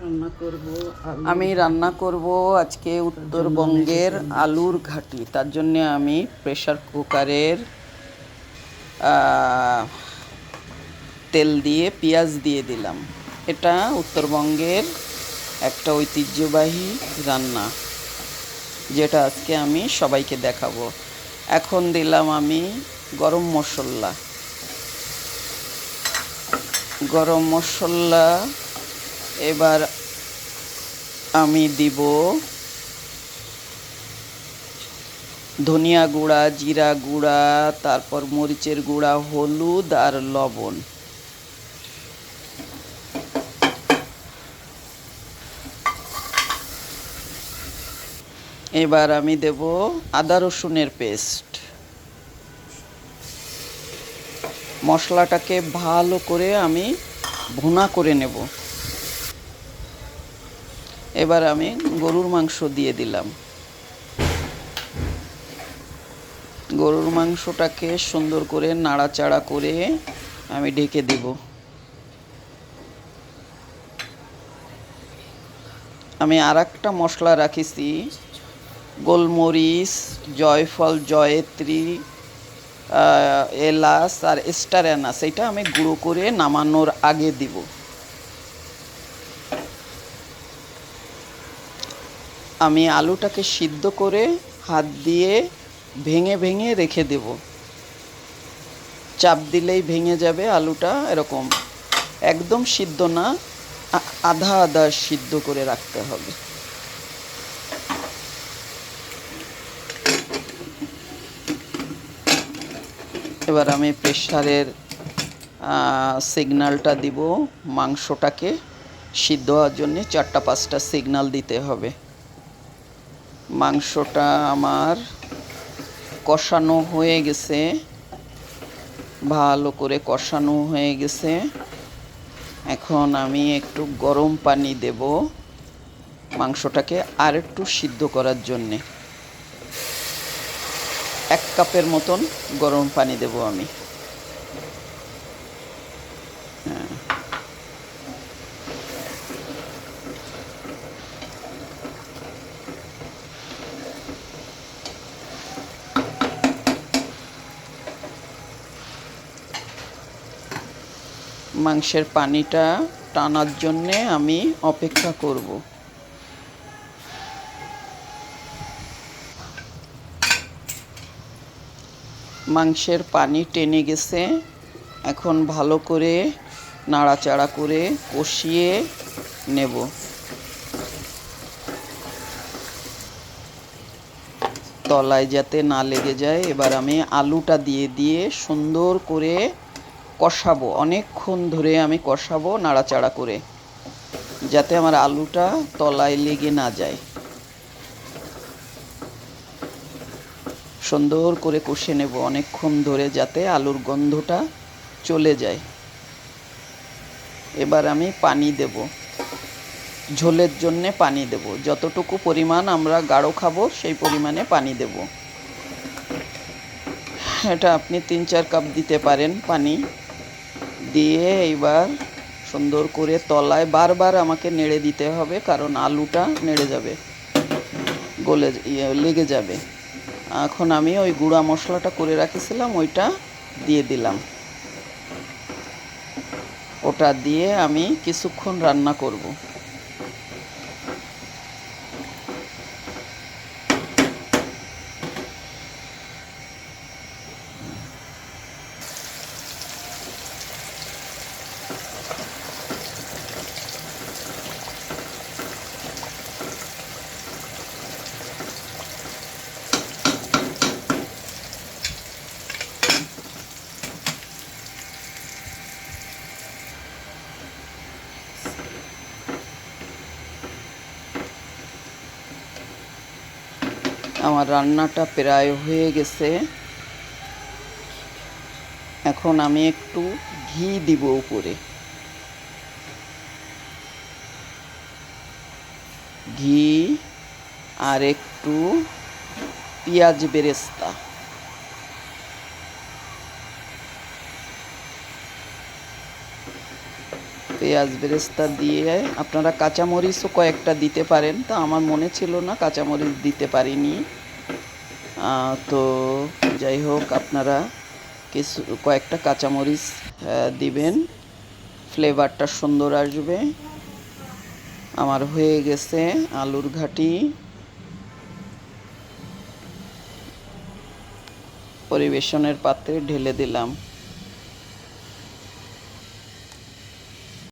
রান্না করব আমি রান্না করব আজকে উত্তরবঙ্গের আলুর ঘাটি। তার জন্য আমি প্রেসার কুকারের তেল দিয়ে পেঁয়াজ দিয়ে দিলাম। এটা উত্তরবঙ্গের একটা ঐতিহ্যবাহী রান্না, যেটা আজকে আমি সবাইকে দেখাবো। এখন দিলাম আমি গরম মশলা। গরম মশলা এবার আমি দিব ধনিয়া গুঁড়া, জিরা গুঁড়া, তারপর মরিচের গুঁড়া, হলুদ আর লবণ। এবার আমি দেব আদা রসুনের পেস্ট। মশলাটাকে ভালো করে আমি ভুনা করে নেব। এবার আমি গরুর মাংস দিয়ে দিলাম। গরুর মাংসটাকে সুন্দর করে নাড়াচাড়া করে আমি ঢেকে দেব। আমি আর একটা মশলা রাখিছি, গোলমরিচ, জয়ফল, জয়ত্রী, এলাচ আর স্টার অ্যানাস। এটা আমি গুঁড়ো করে নামানোর আগে দিব। আমি আলুটাকে সিদ্ধ করে হাত দিয়ে ভেঙে ভেঙে রেখে দেব। চাপ দিলেই ভেঙে যাবে আলুটা, এরকম একদম সিদ্ধ না, আধা আধা সিদ্ধ করে রাখতে হবে। এবার আমি প্রেসারের সিগন্যালটা দিব। মাংসটাকে সিদ্ধ হওয়ার জন্যে 4-5টা সিগন্যাল দিতে হবে। মাংসটা আমার কষানো হয়ে গেছে, ভালো করে কষানো হয়ে গেছে। এখন আমি একটু গরম পানি দেব মাংসটাকে আর একটু সিদ্ধ করার জন্যে। 1 কাপের মতন গরম পানি দেব আমি। মাংসের পানিটা টানার জন্যে আমি অপেক্ষা করব। মাংসের পানি টেনে গেছে। এখন ভালো করে নাড়াচাড়া করে কষিয়ে নেব। তলায় যাতে না লেগে যায়। এবার আমি আলুটা দিয়ে সুন্দর করে কষাবো। অনেকক্ষণ ধরে আমি কষাবো নাড়াচাড়া করে, যাতে আমার আলুটা তলায় লেগে না যায়। সুন্দর করে কষে নেব অনেকক্ষণ ধরে, যাতে আলুর গন্ধটা চলে যায়। এবার আমি পানি দেব, ঝোলের জন্যে পানি দেব। যতটুকু পরিমাণ আমরা গাঢ় খাবো সেই পরিমাণে পানি দেব। এটা আপনি 3-4 কাপ দিতে পারেন পানি দিয়ে। এবার সুন্দর করে তলায় বারবার আমাকে নেড়ে দিতে হবে, কারণ আলুটা নেড়ে যাবে, লেগে যাবে। এখন আমি ওই গুঁড়া মশলাটা করে রাখিছিলাম, ওইটা দিয়ে দিলাম। ওটা দিয়ে আমি কিছুক্ষণ রান্না করব। আমার রান্নাটা প্রায় হয়ে গেছে। এখন আমি একটু ঘি দিব উপরে, ঘি আর একটু পেঁয়াজ বেরেস্তা। পেঁয়াজ বেরেস্তা দিয়ে আপনারা কাঁচামরিচও কয়েকটা দিতে পারেন, তা আমার মনে ছিল না, কাঁচামরিচ দিতে পারিনি। তো যাই হোক, আপনারা কয়েকটা কাঁচামরিচ দিবেন, ফ্লেভারটা সুন্দর আসবে। আমার হয়ে গেছে আলুর ঘাটি। পরিবেশনের পাত্রে ঢেলে দিলাম।